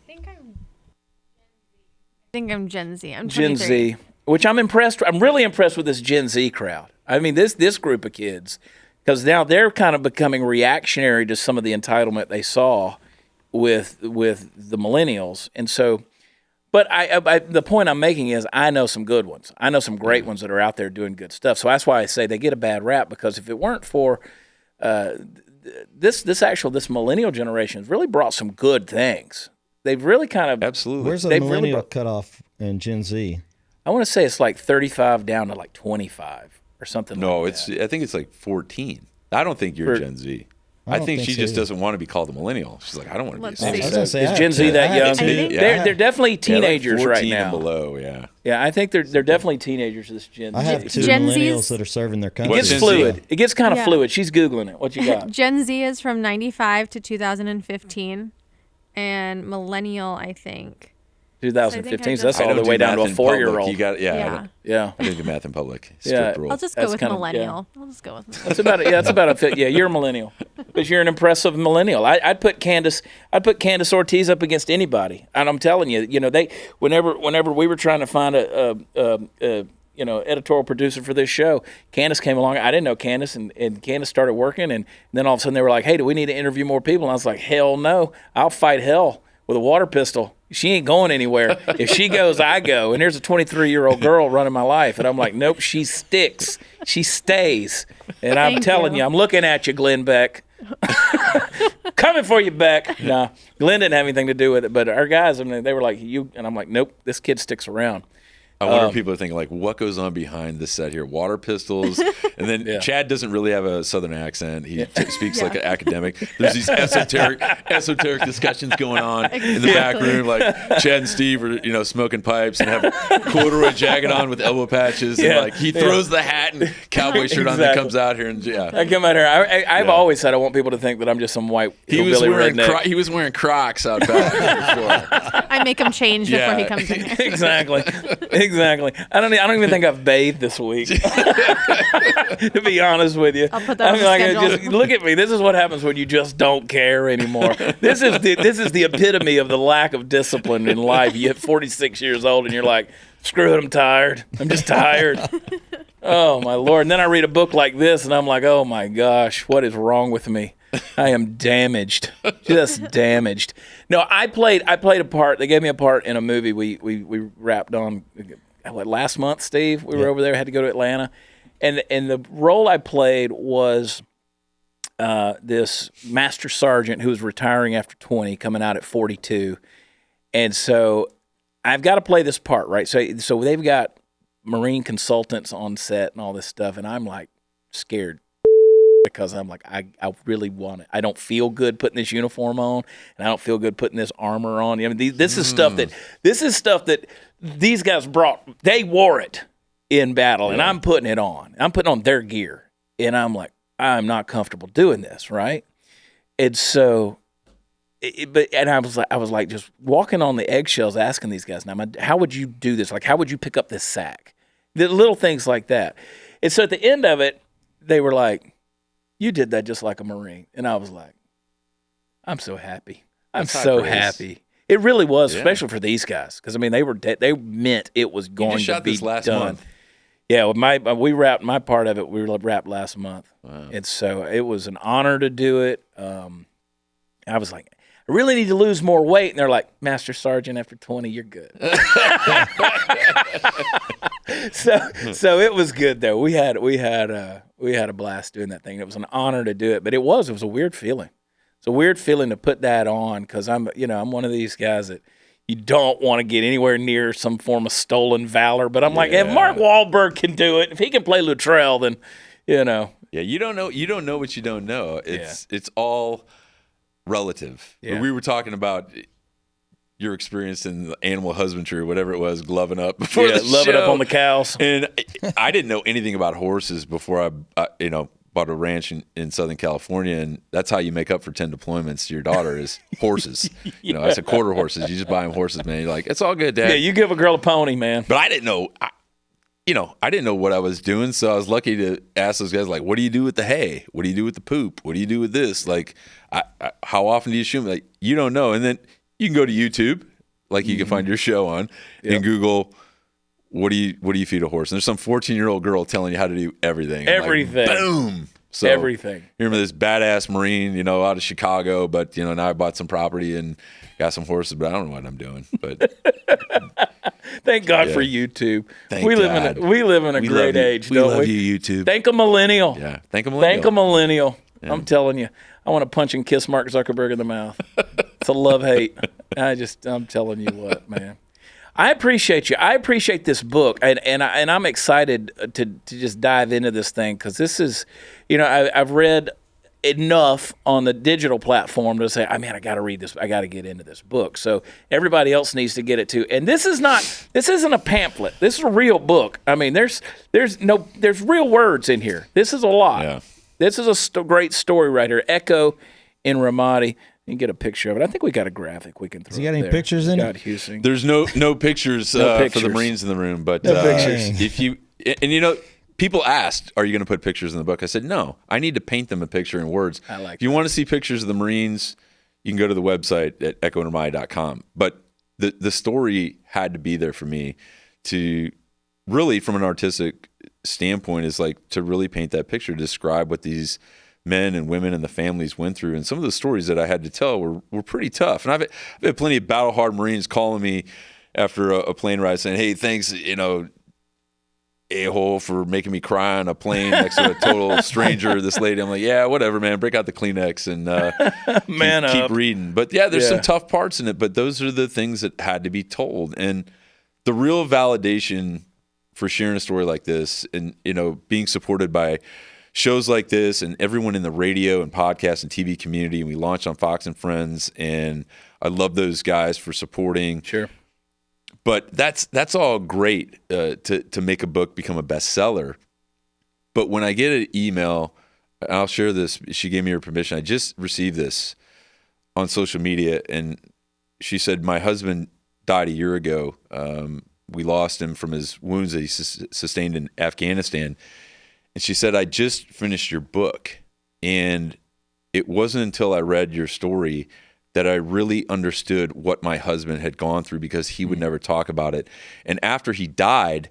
think I'm Gen Z. I'm Gen 23. Z, which I'm impressed. I'm really impressed with this Gen Z crowd. I mean, this group of kids, because now they're kind of becoming reactionary to some of the entitlement they saw with the millennials, and so. But the point I'm making is I know some good ones. I know some great ones that are out there doing good stuff. So that's why I say they get a bad rap, because if it weren't for this millennial generation has really brought some good things. They've really kind of Absolutely. Where's the They've really millennial brought- cutoff in Gen Z? I want to say it's like 35 down to like 25 or something. No, like that. I think it's like 14. I don't think you're Gen Z. I don't think think she so just either. doesn't want to be called a millennial. She's like, I don't want to be a Let's millennial. see. I was gonna say, Is I Gen have Z two. that I have young? two. They're definitely teenagers right 14 now. and below, yeah. Yeah, I think they're definitely teenagers. This Gen I have Z. 2 Gen millennials Zs? that are serving their It country. gets Gen Z? fluid. It gets kind of Yeah. fluid. She's Googling it. What you got? Gen Z is from 95 to 2015, and millennial, I think. 2015. So I that's think all the don't way do down to a math in public. 4-year-old. You got, Yeah. Yeah. I don't do math in public. Yeah. Strict rule. I'll just go That's with kinda- millennial. I'll just go with millennial. That's about it. Yeah, that's about a fit. Yeah, you're a millennial because you're an impressive millennial. I'd put Candace Ortiz up against anybody, and I'm telling you, they whenever we were trying to find a editorial producer for this show, Candace came along. I didn't know Candace, and Candace started working, and then all of a sudden they were like, "Hey, do we need to interview more people?" And I was like, "Hell no! I'll fight hell with a water pistol. She ain't going anywhere. If she goes, I go." And there's a 23-year-old girl running my life, and I'm like, "Nope, she sticks. She stays." And I'm Thank telling you. you, I'm looking at you, Glenn Beck. Coming for you, Beck. No, Glenn didn't have anything to do with it, but our guys, I mean, they were like, "You," and I'm like, "Nope, this kid sticks around." I wonder if people are thinking, like, what goes on behind the set here? Water pistols. And then Chad doesn't really have a Southern accent. He speaks like an academic. There's these esoteric discussions going on in the back room. Like, Chad and Steve are, smoking pipes and have corduroy jacket on with elbow patches. And, like, he throws the hat and cowboy shirt on and comes out here. And, I come out here. I've always said I want people to think that I'm just some white hillbilly redneck. He was wearing Crocs out back before. I make him change before he comes in here. Exactly. I don't even think I've bathed this week. To be honest with you, I'll put that on the schedule. just look at me. This is what happens when you just don't care anymore. This is the epitome of the lack of discipline in life. You hit 46 years old and you're like, screw it, I'm tired. I'm just tired. Oh my Lord. And then I read a book like this and I'm like, oh my gosh, what is wrong with me? I am damaged, just damaged. No, I played a part. They gave me a part in a movie we wrapped on last month, Steve. We were over there, had to go to Atlanta. And the role I played was this master sergeant who was retiring after 20, coming out at 42. And so I've got to play this part, right? So they've got Marine consultants on set and all this stuff, and I'm like scared because I'm like, I really want it. I don't feel good putting this uniform on, and I don't feel good putting this armor on. I mean, this is stuff that these guys brought. They wore it in battle, and I'm putting it on. I'm putting on their gear, and I'm like, I'm not comfortable doing this, right? And so, I was like just walking on the eggshells, asking these guys, now, how would you do this? Like, how would you pick up this sack? The little things like that. And so at the end of it, they were like, you did that just like a Marine. And I was like, I'm so happy. I'm so happy. It really was, especially for these guys, because I mean they meant it was going to be last done. Month. Yeah, we wrapped my part of it. We wrapped last month, and so it was an honor to do it. I was like, I really need to lose more weight, and they're like, Master Sergeant, after 20, you're good. So it was good though. We had a blast doing that thing. It was an honor to do it, but it was a weird feeling. It's a weird feeling to put that on because I'm one of these guys that you don't want to get anywhere near some form of stolen valor. But I'm like, if Mark Wahlberg can do it, if he can play Luttrell, then Yeah, you don't know what you don't know. It's all relative. Yeah. We were talking about your experience in animal husbandry or whatever it was, gloving up before the loving show. up on the cows. And I didn't know anything about horses before I bought a ranch in Southern California, and that's how you make up for 10 deployments to your daughter is horses. I said quarter horses. You just buy them horses, man. You're like, it's all good, Dad. Yeah, you give a girl a pony, man. But I didn't know. I didn't know what I was doing, so I was lucky to ask those guys, like, what do you do with the hay? What do you do with the poop? What do you do with this? Like, how often do you shoot? Like, you don't know. And then you can go to YouTube, like you can find your show on, and Google, what do you feed a horse? And there's some 14-year-old girl telling you how to do everything. Everything. Like, boom. So everything. Here's this badass Marine, out of Chicago, but now I bought some property and got some horses, but I don't know what I'm doing. But thank God for YouTube. We live in a great age, don't we? We love you, YouTube. Thank a millennial. Yeah, thank a millennial. Thank a millennial. Yeah. I'm telling you, I want to punch and kiss Mark Zuckerberg in the mouth. It's a love-hate. I'm telling you what, man. I appreciate you. I appreciate this book, and I'm excited to just dive into this thing because this is, I've read enough on the digital platform to say, I got to read this. I got to get into this book. So everybody else needs to get it too. And this isn't a pamphlet. This is a real book. I mean, there's real words in here. This is a lot. Yeah. This is a great story right here. Echo in Ramadi. You can get a picture of it. I think we got a graphic we can throw. Has he got any there. pictures in it? Huesing. There's no pictures, for the Marines in the room, but pictures. If you people asked, "Are you going to put pictures in the book?" I said, "No. I need to paint them a picture in words." If you want to see pictures of the Marines, you can go to the website at echoandramadi.com. But the story had to be there for me to really, from an artistic standpoint, is like to really paint that picture, describe what these men and women and the families went through. And some of the stories that I had to tell were pretty tough. And I've had plenty of battle-hard Marines calling me after a plane ride saying, "Hey, thanks, a-hole for making me cry on a plane next to a total stranger, this lady." I'm like, yeah, whatever, man. Break out the Kleenex and keep reading. But yeah, there's some tough parts in it, but those are the things that had to be told. And the real validation for sharing a story like this and, being supported by shows like this and everyone in the radio and podcast and TV community. And we launched on Fox and Friends, and I love those guys for supporting. Sure. But that's all great to make a book become a bestseller. But when I get an email, and I'll share this, she gave me her permission. I just received this on social media, and she said, my husband died a year ago. We lost him from his wounds that he sustained in Afghanistan. And she said, I just finished your book. And it wasn't until I read your story that I really understood what my husband had gone through, because he would never talk about it. And after he died,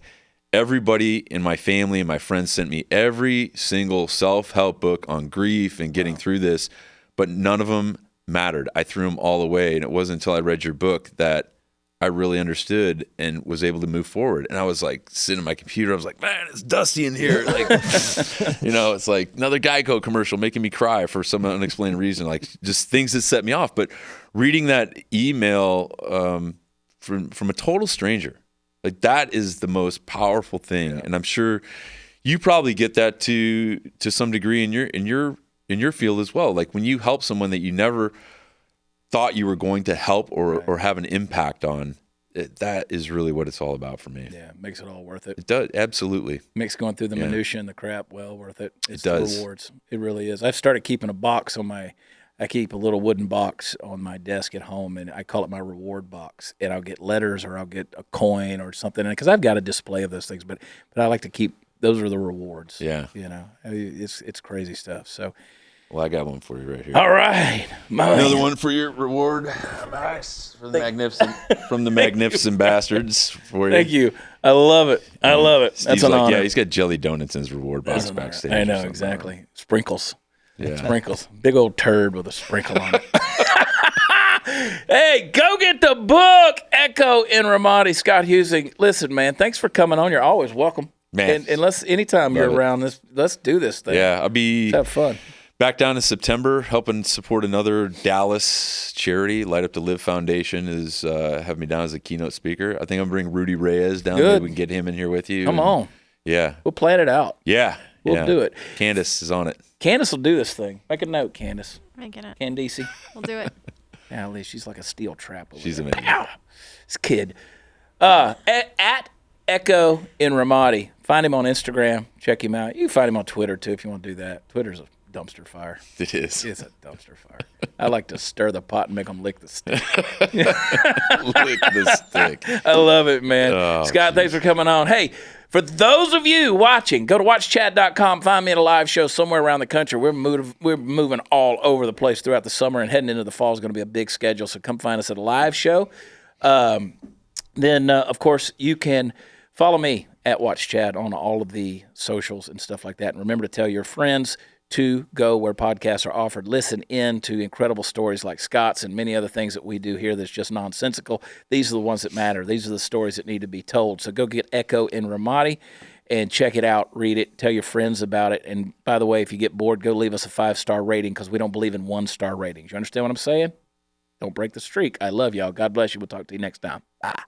everybody in my family and my friends sent me every single self-help book on grief and getting through this, but none of them mattered. I threw them all away. And it wasn't until I read your book that I really understood and was able to move forward. And I was like sitting at my computer. I was like, man, it's dusty in here. Like, it's like another Geico commercial making me cry for some unexplained reason, like just things that set me off. But reading that email from a total stranger, like that is the most powerful thing. Yeah. And I'm sure you probably get that to some degree in your field as well. Like when you help someone that you never thought you were going to help or have an impact on, that is really what it's all about for me. Yeah, makes it all worth it. It does, absolutely. Makes going through the minutia and the crap well worth it. It's it does. The rewards. It really is. I've started keeping a box I keep a little wooden box on my desk at home, and I call it my reward box. And I'll get letters or I'll get a coin or something, because I've got a display of those things. But I like to keep, those are the rewards. Yeah. I mean, it's crazy stuff. So. Well, I got one for you right here. All right. Another one for your reward, Max, from the magnificent bastards. For you. Thank you. I love it. I love it. Steve's That's an like, honor. yeah, he's got jelly donuts in his reward box backstage. I know, exactly. Sprinkles. Yeah. Sprinkles. Big old turd with a sprinkle on it. Hey, go get the book, Echo in Ramadi. Scott Huesing. Listen, man, thanks for coming on. You're always welcome. Man. And let's, anytime you're Love it. around, let's do this thing. Yeah, I'll be Let's have fun. back down in September, helping support another Dallas charity. Light Up to Live Foundation is having me down as a keynote speaker. I think I'm going to bring Rudy Reyes down. Good. Maybe we can get him in here with you. Come on. Yeah. We'll plan it out. Yeah. We'll do it. Candace is on it. Candace will do this thing. Make a note, Candace. Making it. Candice. We'll do it. Golly, she's like a steel trap over She's there. amazing. Ow. This kid. At Echo in Ramadi. Find him on Instagram. Check him out. You can find him on Twitter, too, if you want to do that. Twitter's a dumpster fire. It is. It's a dumpster fire. I like to stir the pot and make them lick the stick. Lick the stick. I love it, man. Oh, Scott, thanks for coming on. Hey, for those of you watching, go to watchchad.com. Find me at a live show somewhere around the country. We're moving all over the place throughout the summer, and heading into the fall is going to be a big schedule, so come find us at a live show. Then, of course, you can follow me at Watch Chad on all of the socials and stuff like that. And remember to tell your friends to go where podcasts are offered. Listen in to incredible stories like Scott's and many other things that we do here that's just nonsensical. These are the ones that matter. These are the stories that need to be told. So go get Echo in Ramadi and check it out, read it, tell your friends about it. And by the way, if you get bored, go leave us a 5-star rating, because we don't believe in 1-star ratings. You understand what I'm saying? Don't break the streak. I love y'all. God bless you. We'll talk to you next time. Bye.